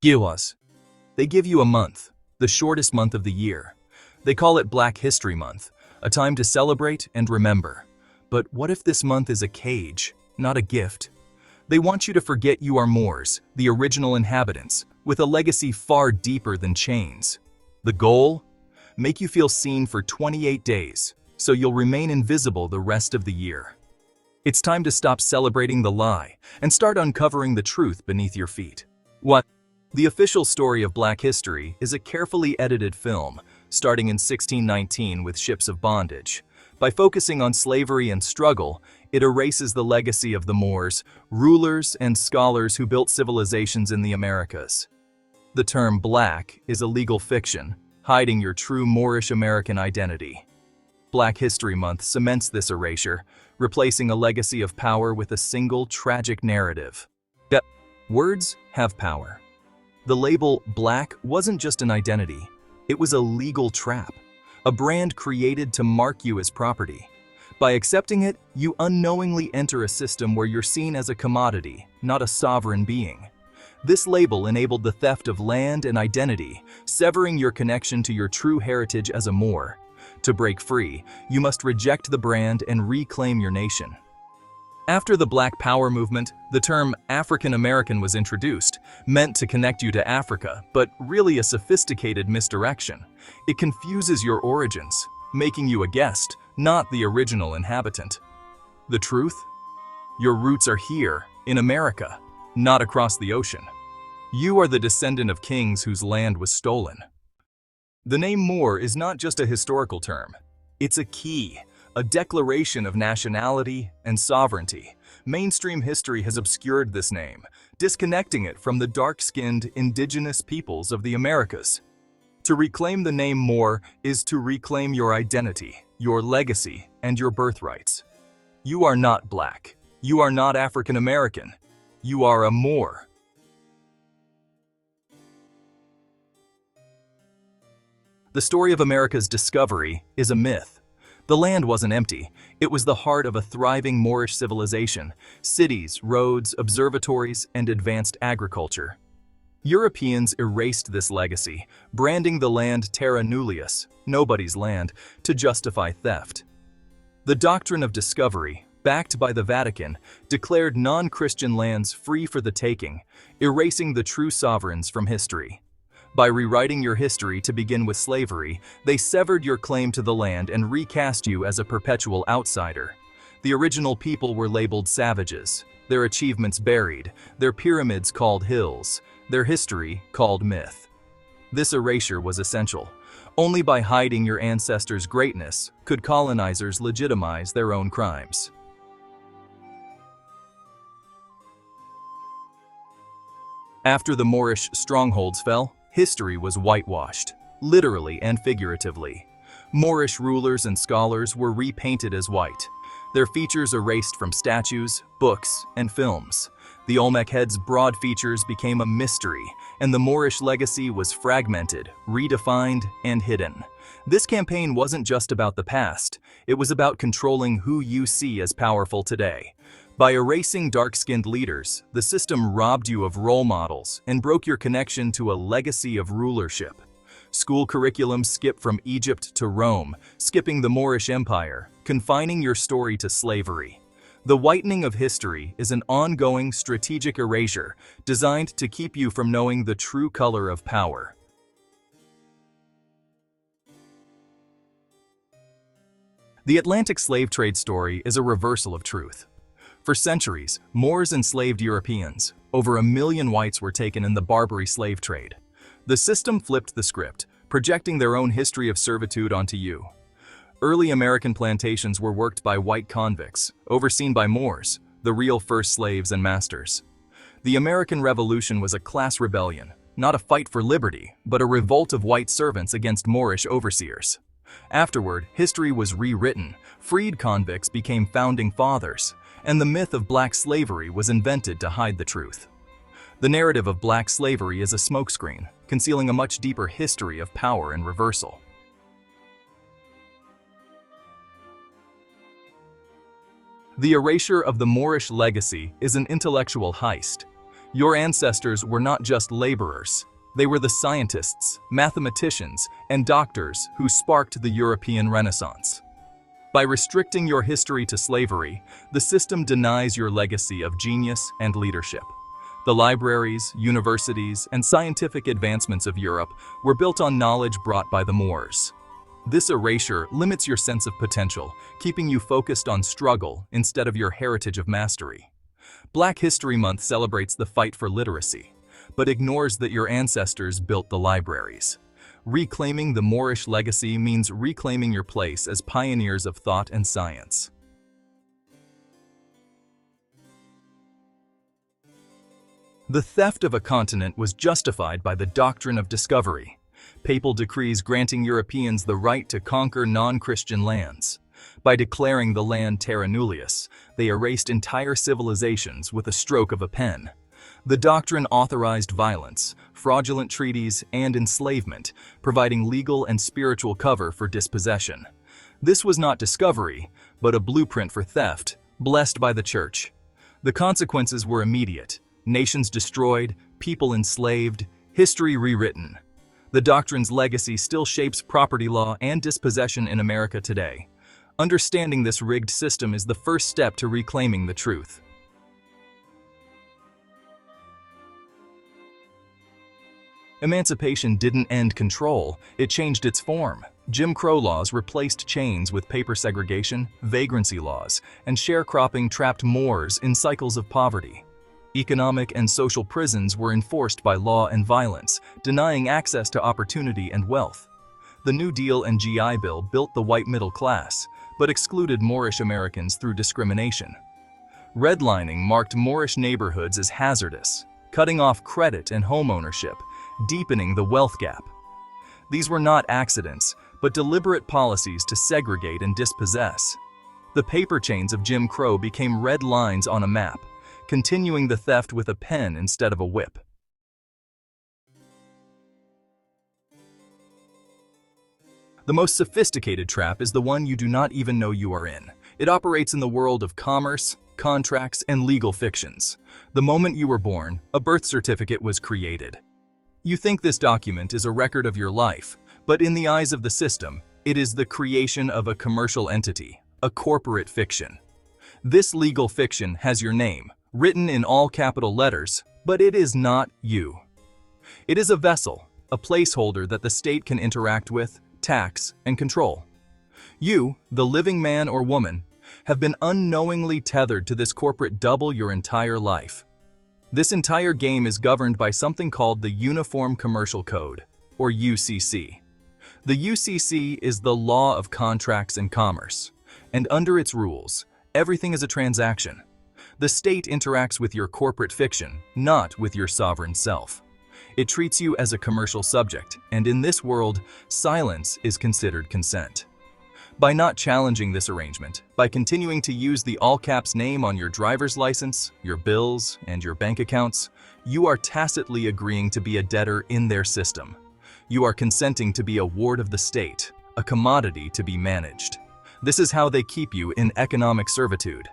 Giwas. They give you a month, the shortest month of the year. They call it Black History Month, a time to celebrate and remember. But what if this month is a cage, not a gift? They want you to forget you are Moors, the original inhabitants, with a legacy far deeper than chains. The goal? Make you feel seen for 28 days, so you'll remain invisible the rest of the year. It's time to stop celebrating the lie and start uncovering the truth beneath your feet. What? The official story of Black history is a carefully edited film, starting in 1619 with Ships of Bondage. By focusing on slavery and struggle, it erases the legacy of the Moors, rulers and scholars who built civilizations in the Americas. The term Black is a legal fiction, hiding your true Moorish American identity. Black History Month cements this erasure, replacing a legacy of power with a single tragic narrative. Yet, words have power. The label Black wasn't just an identity, it was a legal trap, a brand created to mark you as property. By accepting it, you unknowingly enter a system where you're seen as a commodity, not a sovereign being. This label enabled the theft of land and identity, severing your connection to your true heritage as a Moor. To break free, you must reject the brand and reclaim your nation. After the Black Power movement, the term African American was introduced, meant to connect you to Africa, but really a sophisticated misdirection. It confuses your origins, making you a guest, not the original inhabitant. The truth? Your roots are here, in America, not across the ocean. You are the descendant of kings whose land was stolen. The name Moor is not just a historical term. It's a key, a declaration of nationality and sovereignty. Mainstream history has obscured this name, disconnecting it from the dark-skinned indigenous peoples of the Americas. To reclaim the name Moor is to reclaim your identity, your legacy, and your birthrights. You are not Black. You are not African American. You are a Moor. The story of America's discovery is a myth. The land wasn't empty. It was the heart of a thriving Moorish civilization, cities, roads, observatories, and advanced agriculture. Europeans erased this legacy, branding the land terra nullius, nobody's land, to justify theft. The doctrine of discovery, backed by the Vatican, declared non-Christian lands free for the taking, erasing the true sovereigns from history. By rewriting your history to begin with slavery, they severed your claim to the land and recast you as a perpetual outsider. The original people were labeled savages, their achievements buried, their pyramids called hills, their history called myth. This erasure was essential. Only by hiding your ancestors' greatness could colonizers legitimize their own crimes. After the Moorish strongholds fell, history was whitewashed, literally and figuratively. Moorish rulers and scholars were repainted as white, their features erased from statues, books, and films. The Olmec head's broad features became a mystery, and the Moorish legacy was fragmented, redefined, and hidden. This campaign wasn't just about the past, it was about controlling who you see as powerful today. By erasing dark-skinned leaders, the system robbed you of role models and broke your connection to a legacy of rulership. School curriculums skip from Egypt to Rome, skipping the Moorish Empire, confining your story to slavery. The whitening of history is an ongoing strategic erasure designed to keep you from knowing the true color of power. The Atlantic slave trade story is a reversal of truth. For centuries, Moors enslaved Europeans. Over 1 million whites were taken in the Barbary slave trade. The system flipped the script, projecting their own history of servitude onto you. Early American plantations were worked by white convicts, overseen by Moors, the real first slaves and masters. The American Revolution was a class rebellion, not a fight for liberty, but a revolt of white servants against Moorish overseers. Afterward, history was rewritten, freed convicts became founding fathers, and the myth of black slavery was invented to hide the truth. The narrative of black slavery is a smokescreen, concealing a much deeper history of power and reversal. The erasure of the Moorish legacy is an intellectual heist. Your ancestors were not just laborers. They were the scientists, mathematicians, and doctors who sparked the European Renaissance. By restricting your history to slavery, the system denies your legacy of genius and leadership. The libraries, universities, and scientific advancements of Europe were built on knowledge brought by the Moors. This erasure limits your sense of potential, keeping you focused on struggle instead of your heritage of mastery. Black History Month celebrates the fight for literacy, but ignores that your ancestors built the libraries. Reclaiming the Moorish legacy means reclaiming your place as pioneers of thought and science. The theft of a continent was justified by the doctrine of discovery, papal decrees granting Europeans the right to conquer non-Christian lands. By declaring the land terra nullius, they erased entire civilizations with a stroke of a pen. The doctrine authorized violence, fraudulent treaties, and enslavement, providing legal and spiritual cover for dispossession. This was not discovery, but a blueprint for theft, blessed by the Church. The consequences were immediate: nations destroyed, people enslaved, history rewritten. The doctrine's legacy still shapes property law and dispossession in America today. Understanding this rigged system is the first step to reclaiming the truth. Emancipation didn't end control, it changed its form. Jim Crow laws replaced chains with paper segregation, vagrancy laws, and sharecropping trapped Moors in cycles of poverty. Economic and social prisons were enforced by law and violence, denying access to opportunity and wealth. The New Deal and GI Bill built the white middle class, but excluded Moorish Americans through discrimination. Redlining marked Moorish neighborhoods as hazardous, cutting off credit and home ownership, deepening the wealth gap. These were not accidents, but deliberate policies to segregate and dispossess. The paper chains of Jim Crow became red lines on a map, continuing the theft with a pen instead of a whip. The most sophisticated trap is the one you do not even know you are in. It operates in the world of commerce, contracts, and legal fictions. The moment you were born, a birth certificate was created. You think this document is a record of your life, but in the eyes of the system, it is the creation of a commercial entity, a corporate fiction. This legal fiction has your name, written in all capital letters, but it is not you. It is a vessel, a placeholder that the state can interact with, tax, and control. You, the living man or woman, have been unknowingly tethered to this corporate double your entire life. This entire game is governed by something called the Uniform Commercial Code, or UCC. The UCC is the law of contracts and commerce, and under its rules, everything is a transaction. The state interacts with your corporate fiction, not with your sovereign self. It treats you as a commercial subject, and in this world, silence is considered consent. By not challenging this arrangement, by continuing to use the all-caps name on your driver's license, your bills, and your bank accounts, you are tacitly agreeing to be a debtor in their system. You are consenting to be a ward of the state, a commodity to be managed. This is how they keep you in economic servitude.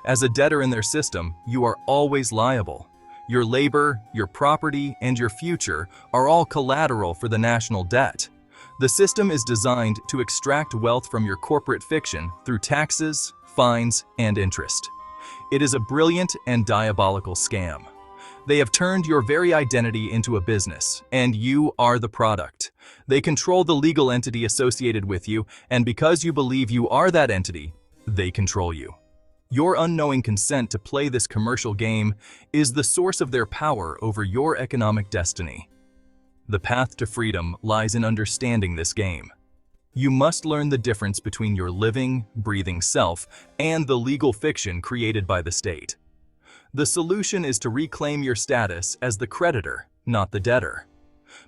As a debtor in their system, you are always liable. Your labor, your property, and your future are all collateral for the national debt. The system is designed to extract wealth from your corporate fiction through taxes, fines, and interest. It is a brilliant and diabolical scam. They have turned your very identity into a business, and you are the product. They control the legal entity associated with you, and because you believe you are that entity, they control you. Your unknowing consent to play this commercial game is the source of their power over your economic destiny. The path to freedom lies in understanding this game. You must learn the difference between your living, breathing self and the legal fiction created by the state. The solution is to reclaim your status as the creditor, not the debtor.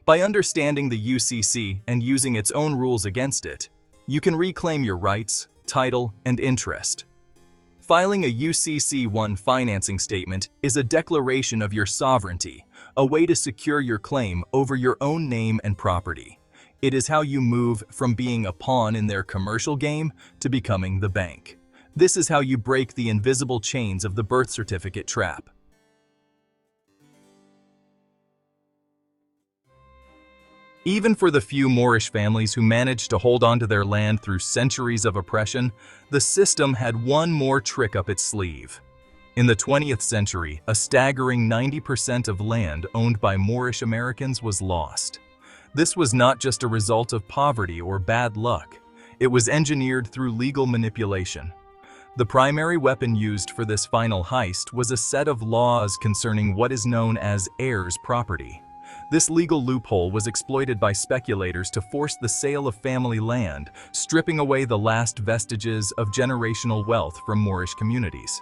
By understanding the UCC and using its own rules against it, you can reclaim your rights, title, and interest. Filing a UCC-1 financing statement is a declaration of your sovereignty, a way to secure your claim over your own name and property. It is how you move from being a pawn in their commercial game to becoming the bank. This is how you break the invisible chains of the birth certificate trap. Even for the few Moorish families who managed to hold on to their land through centuries of oppression, the system had one more trick up its sleeve. In the 20th century, a staggering 90% of land owned by Moorish Americans was lost. This was not just a result of poverty or bad luck. It was engineered through legal manipulation. The primary weapon used for this final heist was a set of laws concerning what is known as heirs' property. This legal loophole was exploited by speculators to force the sale of family land, stripping away the last vestiges of generational wealth from Moorish communities.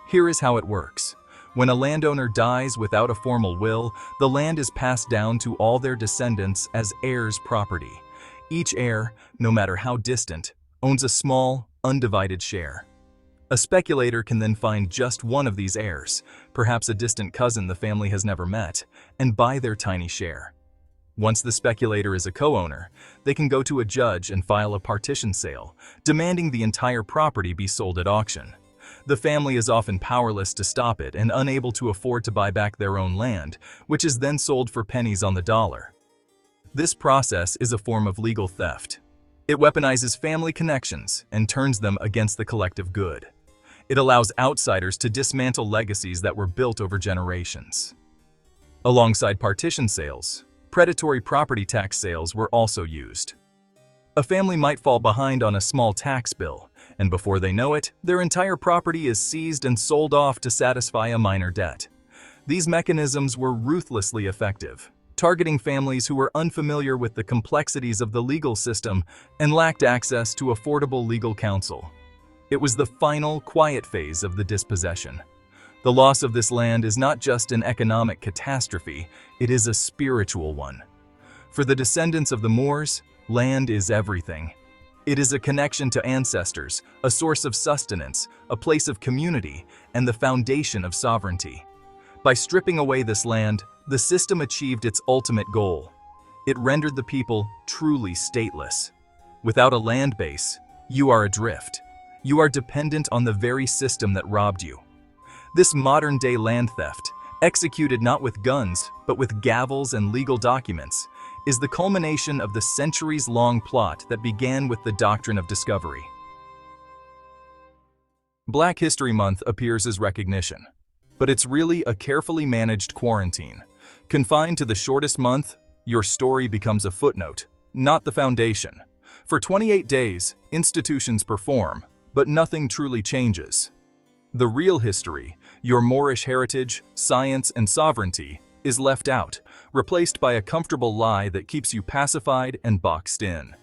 Here is how it works. When a landowner dies without a formal will, the land is passed down to all their descendants as heirs' property. Each heir, no matter how distant, owns a small, undivided share. A speculator can then find just one of these heirs, perhaps a distant cousin the family has never met, and buy their tiny share. Once the speculator is a co-owner, they can go to a judge and file a partition sale, demanding the entire property be sold at auction. The family is often powerless to stop it and unable to afford to buy back their own land, which is then sold for pennies on the dollar. This process is a form of legal theft. It weaponizes family connections and turns them against the collective good. It allows outsiders to dismantle legacies that were built over generations. Alongside partition sales, predatory property tax sales were also used. A family might fall behind on a small tax bill, and before they know it, their entire property is seized and sold off to satisfy a minor debt. These mechanisms were ruthlessly effective, targeting families who were unfamiliar with the complexities of the legal system and lacked access to affordable legal counsel. It was the final, quiet phase of the dispossession. The loss of this land is not just an economic catastrophe, it is a spiritual one. For the descendants of the Moors, land is everything. It is a connection to ancestors, a source of sustenance, a place of community, and the foundation of sovereignty. By stripping away this land, the system achieved its ultimate goal. It rendered the people truly stateless. Without a land base, you are adrift. You are dependent on the very system that robbed you. This modern-day land theft, executed not with guns, but with gavels and legal documents, is the culmination of the centuries-long plot that began with the Doctrine of Discovery. Black History Month appears as recognition, but it's really a carefully managed quarantine. Confined to the shortest month, your story becomes a footnote, not the foundation. For 28 days, institutions perform, but nothing truly changes. The real history, your Moorish heritage, science, and sovereignty, is left out, replaced by a comfortable lie that keeps you pacified and boxed in.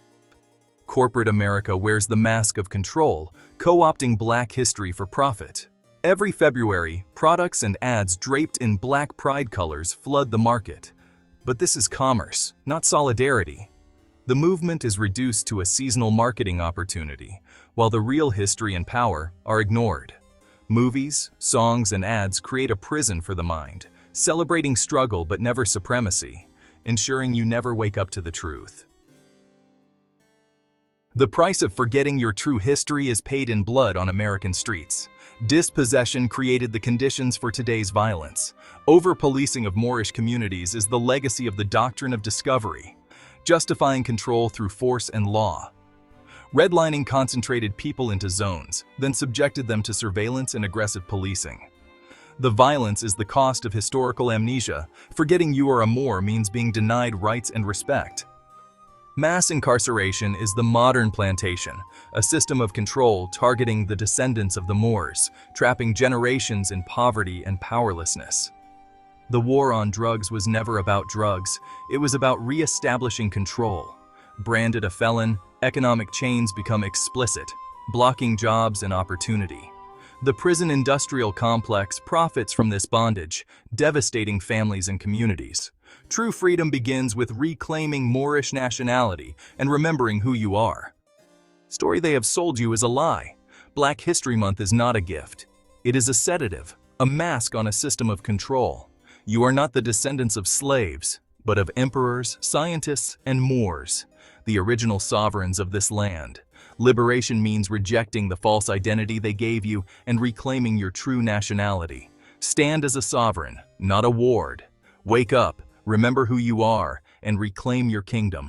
Corporate America wears the mask of control, co-opting Black history for profit. Every February, products and ads draped in Black pride colors flood the market. But this is commerce, not solidarity. The movement is reduced to a seasonal marketing opportunity, while the real history and power are ignored. Movies, songs, and ads create a prison for the mind, celebrating struggle but never supremacy, ensuring you never wake up to the truth. The price of forgetting your true history is paid in blood on American streets. Dispossession created the conditions for today's violence. Over-policing of Moorish communities is the legacy of the Doctrine of Discovery, justifying control through force and law. Redlining concentrated people into zones, then subjected them to surveillance and aggressive policing. The violence is the cost of historical amnesia. Forgetting you are a Moor means being denied rights and respect. Mass incarceration is the modern plantation, a system of control targeting the descendants of the Moors, trapping generations in poverty and powerlessness. The war on drugs was never about drugs, it was about re-establishing control. Branded a felon, economic chains become explicit, blocking jobs and opportunity. The prison industrial complex profits from this bondage, devastating families and communities. True freedom begins with reclaiming Moorish nationality and remembering who you are. Story they have sold you is a lie. Black History Month is not a gift. It is a sedative, a mask on a system of control. You are not the descendants of slaves, but of emperors, scientists, and Moors, the original sovereigns of this land. Liberation means rejecting the false identity they gave you and reclaiming your true nationality. Stand as a sovereign, not a ward. Wake up, remember who you are, and reclaim your kingdom.